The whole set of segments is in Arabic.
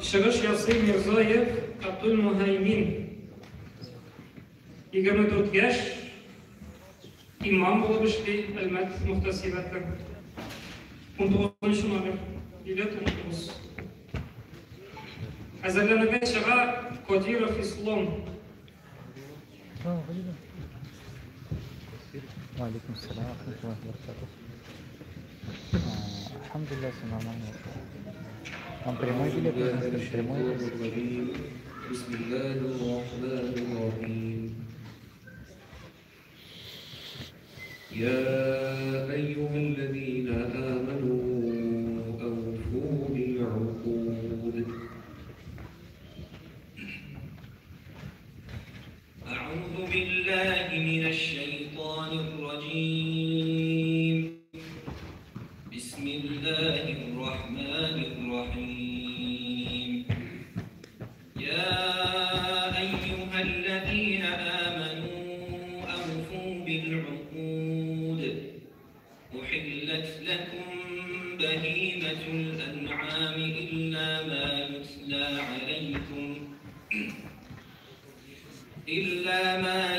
Шығыш Ясин Мирзаев Абдулмухаймин 24 yaş imam болып ішті әлмәт мұқтасибаттың 19 номер билет 19 әзірленген шыға Кодиров Ислам. وعليكم السلام ورحمة الله وبركاته. الحمد لله سمعنا بسم الله الرحمن الرحيم. يا أيها الذين آمنوا أوفوا بالعقود. أعوذ بالله من الشيطان الرجيم. بسم الله الرحمن الرحيم. يا أيها الذين آمنوا أوفوا بالعقود. أحلت لكم بهيمة الأنعام إلا ما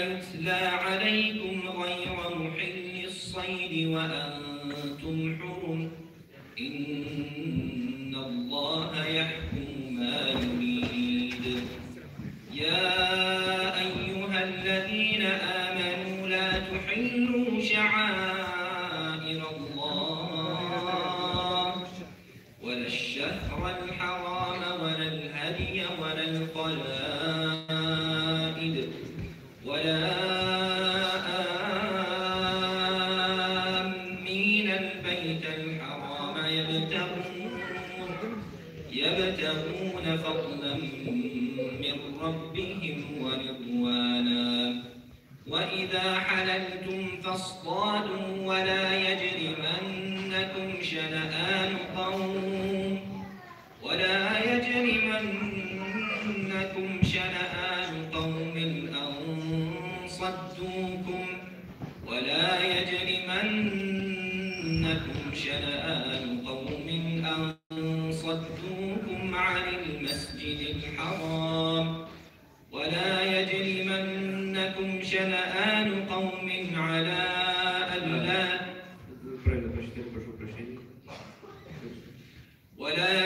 يتلى عليكم غير محل الصيد وأنتم حرم. إن الله يحكم ما يريد. يا أيها الذين آمنوا لا تحلوا شعائر الله ولا الشهر الحرام ولا الهدي ولا القلائد ولا آمين البيت الحرام يبتغون فضلا من ربهم ورضوانا. وإذا حللتم فاصطادوا ولا يجرمنكم شنآن قوم أن صدوكم عن المسجد الحرام ولا يجرمنكم شنآن قوم على ألا ولا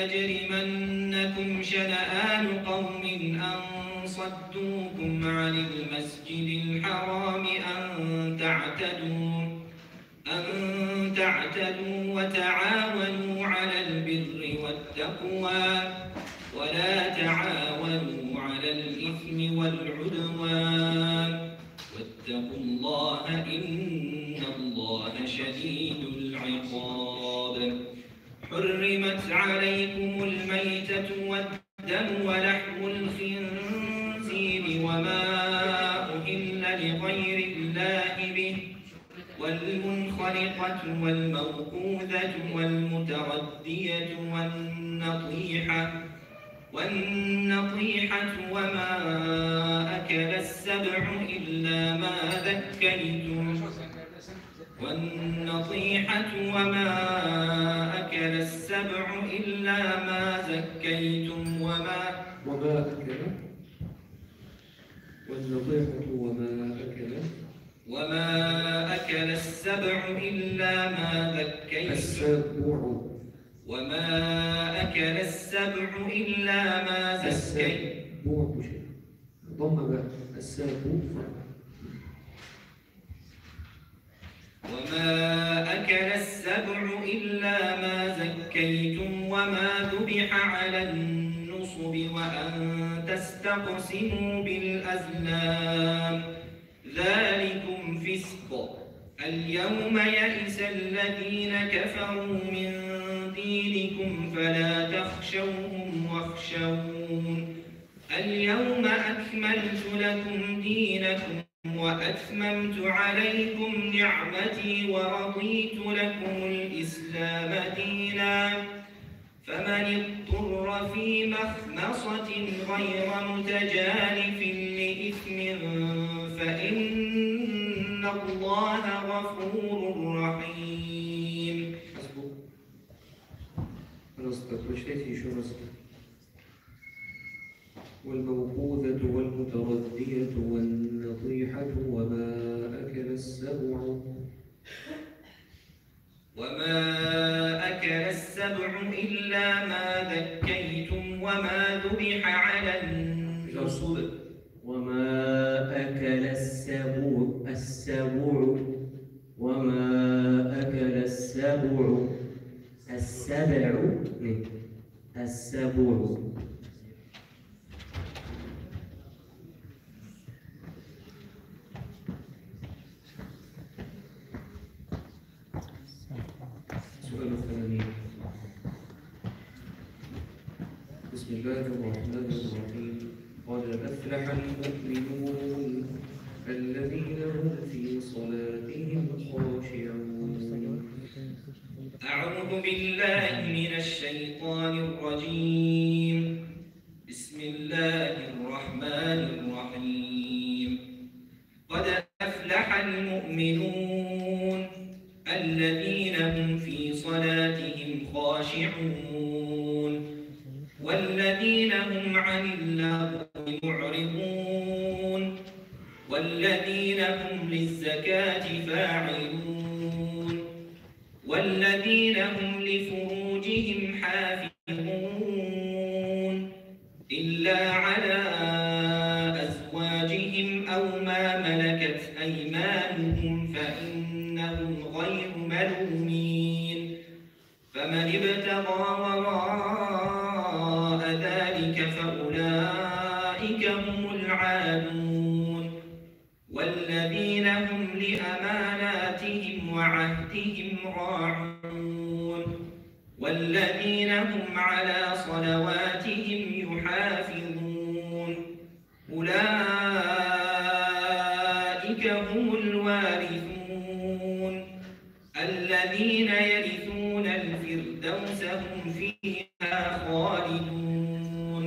يجرمنكم شنآن قوم أن صدوكم عن المسجد الحرام أن تعتدوا وتعاونوا على البر والتقوى ولا تعاونوا على الإثم والعدوان واتقوا الله إن الله شديد العقاب. حرمت عليكم الميتة والدم ولحم الخنزير وما أهل لغير الله به والمنخلقة والموقوذة والمتردية والنطيحة وما أكل السبع إلا ما ذكيتم وما أكل السبع إلا ما زكيتم وما ذبح على النصب وأن تستقسموا بالأزلام ذلكم فسق. اليوم يئس الذين كفروا من دينكم فلا تخشوهم واخشون. اليوم أكملت لكم دينكم وأتممت عليكم نعمتي ورضيت لكم الإسلام دينا. فمن اضطر في مخمصة غير متجانف لإثم فإن الله غفور رحيم. والموقوذة والمتردية والنطيحة وما أكل السبع إلا ما ذكيتم وما ذبح على النصب وما أكل السبع السؤال الثاني. بسم الله الرحمن الرحيم. قد أفلح المؤمنون الذين هم في صلاتهم خاشعون. أعوذ بالله من الشيطان الرجيم. بسم الله الرحمن الرحيم. قد أفلح المؤمنون الذين هم في صلاتهم خاشعون والذين هم عن اللغو معرضون والذين هم للزكاة فاعلون والذين هم لفروجهم حافظون إلا على أزواجهم أو ما ملكت أيمانهم فإنهم غير ملومين. فمن ابتغى وراء ذلك فأولئك هم العادون. والذين هم لأماناتهم وعهدهم راعون والذين هم على صلواتهم يحافظون. أولئك هم الوارثون الذين يرثون الفردوس هم فيها خالدون.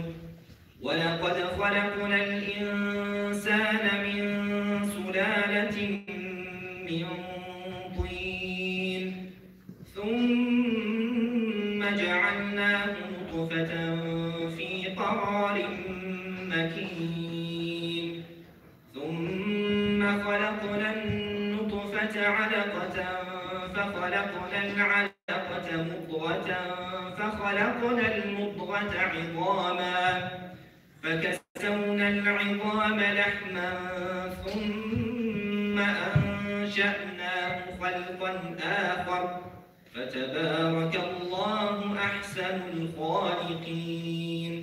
ولقد خلقنا الإنسان من سلالة من طين ثم جعلناه نطفة في قرار مكين ثم خلقنا النطفة علقة فخلقنا العلقة مضغة فخلقنا المضغة عظاما فكسونا العظام لحما ثم أنشأناه خلقا آخر فتبارك الله أحسن الخالقين.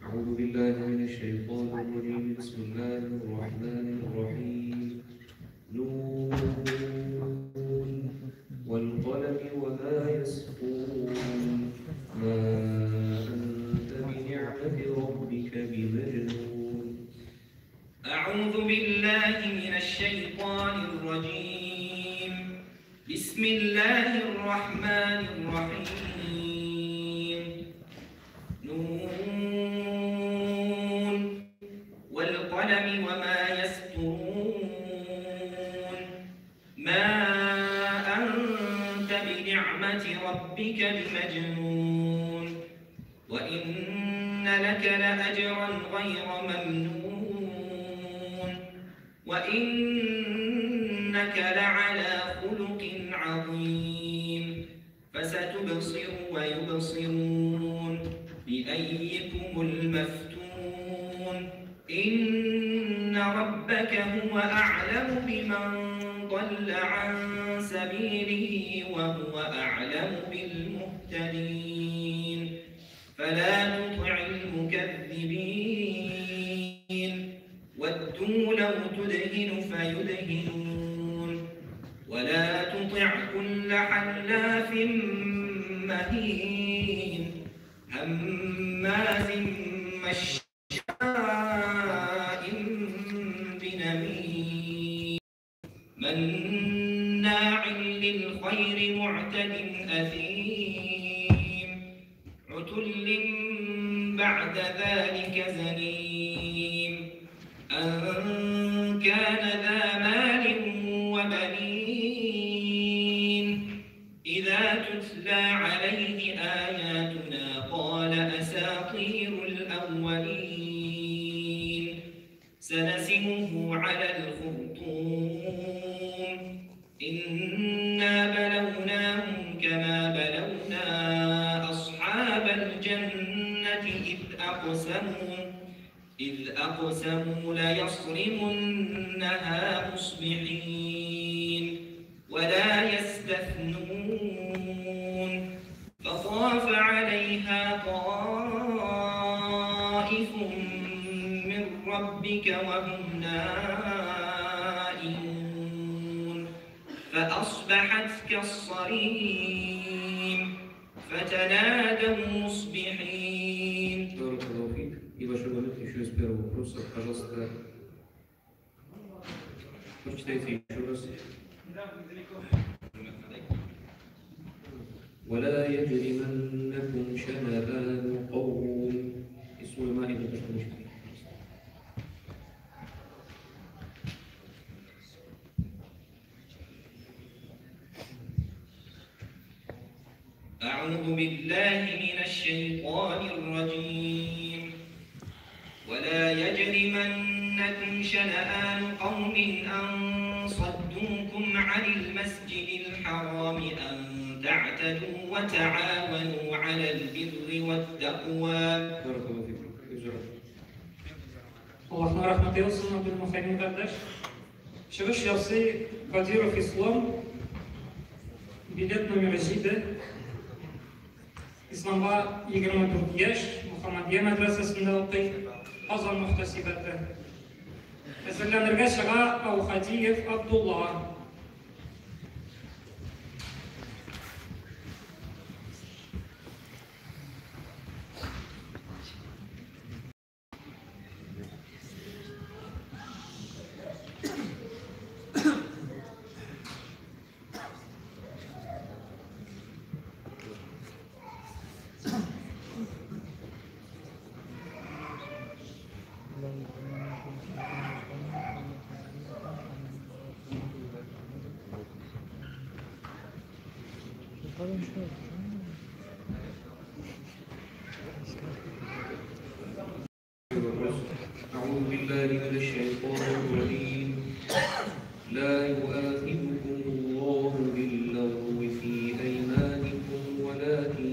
أعوذ بالله من الشيطان الرجيم. بسم الله الرحمن الرحيم. نون والقلم وما يسطرون. ما أنت بنعمة ربك بمجنون. أعوذ بالله من الشيطان الرجيم. بسم الله الرحمن الرحيم. نون والقلم وما يسطرون. ما أنت بنعمة ربك بمجنون. وإن لك لأجرا غير ممنون. وإنك لعلى خلق عظيم. فستبصر ويبصرون بأيكم المفتون. إن ربك هو أعلم بمن ضل عن سبيله وهو أعلم بالمهتدين. فلا تطع المكذبين. ودوا لو تدهن فيدهنون. ولا تطع كل حلاف مهين هماز مشاء بنميم مناع للخير معتد أثيم عتل بعد ذلك زنيم أن كان ذا مال وبنين إذا تتلى عليه آياتنا قال أساطير الأولين سنسمه على الخرطوم إنا بلوناهم كما بلونا أصحاب الجنة إذ أقسموا ليصرمنها مصبحين ولا يستثنون فطاف عليها طائف من ربك وهم نائمون فأصبحت كالصريم فتنادوا مصبحين. بارك الله فيك. И ваши моменты еще из первого вопроса. Пожалуйста, прочитайте еще раз. ولا يجرمنكم شنآن قوم. اسم المائدة تشمل. أعوذ بالله من الشيطان الرجيم. ولا يجرمنكم شنآن قوم أن صدوكم عن المسجد الحرام أن تعتدوا وتعاونوا على البر والتقوى. بارك الله فيك. Allah'ın rahmeti olsun Abdülmuhaymin kardeş. Çıkış yazısı Kadirov İslam, bilet номер 7. İslam'a 24 yaş, Muhammediye medresesinde okuyor, Azam muhtesibeti. Eserlenirge çığa Avhadiyev Abdullah. أعوذ بالله من الشيطان الرجيم. لا يؤاخذكم الله باللغو في أيمانكم ولكن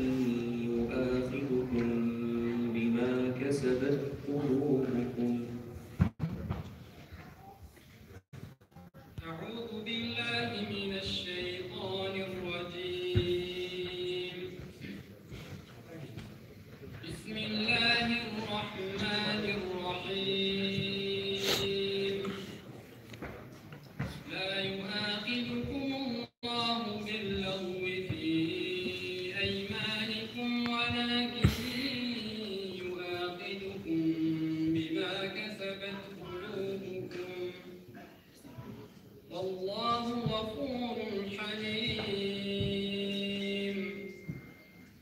يؤاخذكم بما كسبت قلوبكم. أعوذ بالله من الشيطان الرجيم. بسم الله الرحمن الرحيم. لا يؤاخذكم الله باللغو في أيمانكم ولكن يؤاخذكم بما كسبت قلوبكم والله غفور حليم.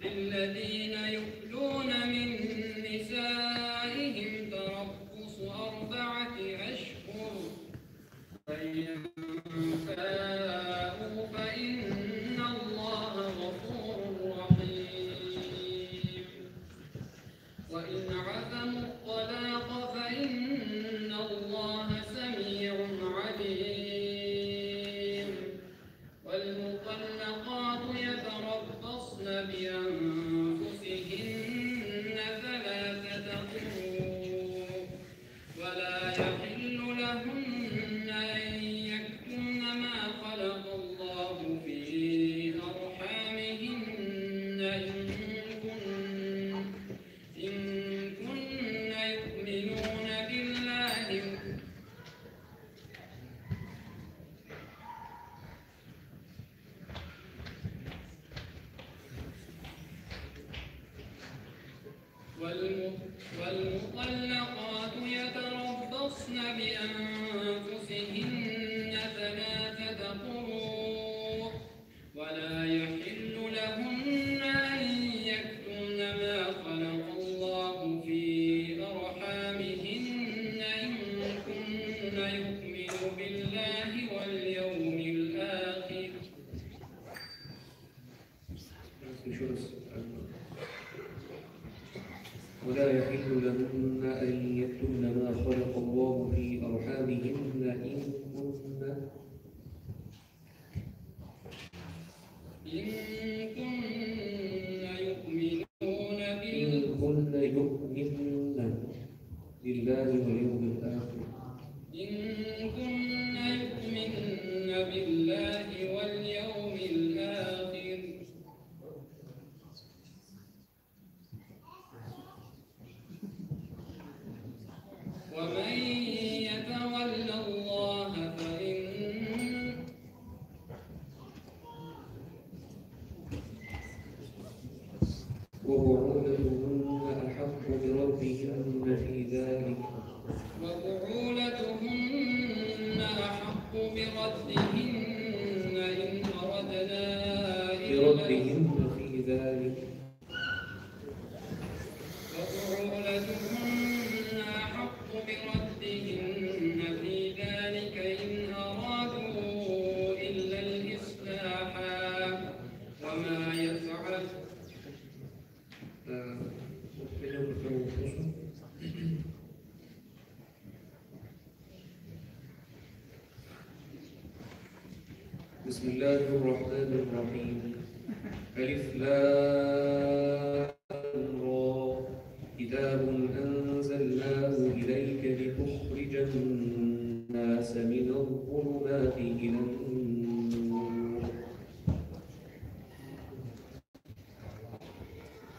للذين يؤلون من نسائهم تربص 4 أشهر فإن فاءوا فإن الله غفور رحيم. وإن عزموا الطلاق فإن الله سميع عليم. والمطلقات يتربصن بأنفسهن 3 قروء ولا يحل لهن أن يكتمن ما خلق الله في أرحامهن إن كن يؤمنون بالله والمطلقات يتربصن بأنفسهن 3 قروء ولا يحل لهن أن يكتمن ما خلق الله في أرحامهن إن كن يؤمن بالله واليوم الآخر еще раз. ولا يحل لهن أن يكتمن ما خلق الله في أرحامهن إن كن يؤمنن بالله واليوم الآخر ومن يتول الله وبعولتهن أحق بربهن في ذلك وبعولتهن أحق بردهن إن أردنا بربهن في ذلك وبعولتهن أحق بردهن في ذلك إن أرادوا إلا الإصلاح وما يفعل بسم الله الرحمن الرحيم ألف لام را كتاب أنزلناه إليك لتخرج الناس من الظلمات إلى النور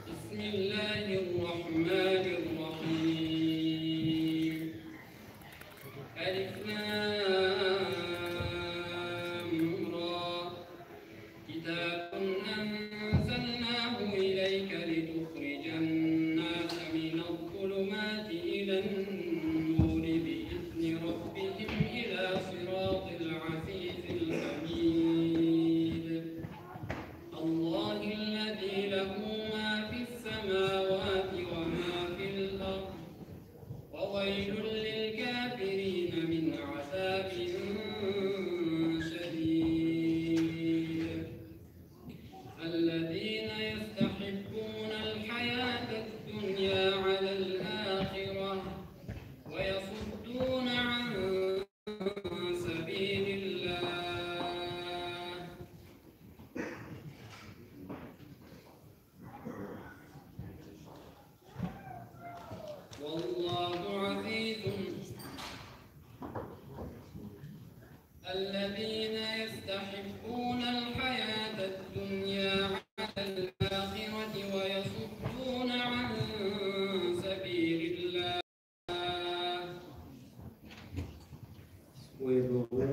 بسم الله الرحمن الرحيم ألف لام را كتاب أنزلناه إليك لتخرج الناس من الظلمات إلى النور بإذن ربهم إلى صراط العزيز الحميد الله الذي له ما في السماوات وما في الأرض وويل للكافرين من عذاب شديد الذين يستحبون الحياة الدنيا على الآخرة ويصدون عن سبيل الله والله عزيز الذين يستحبون الحياة الدنيا على الآخرة ويصدون عن سبيل الله ويبغون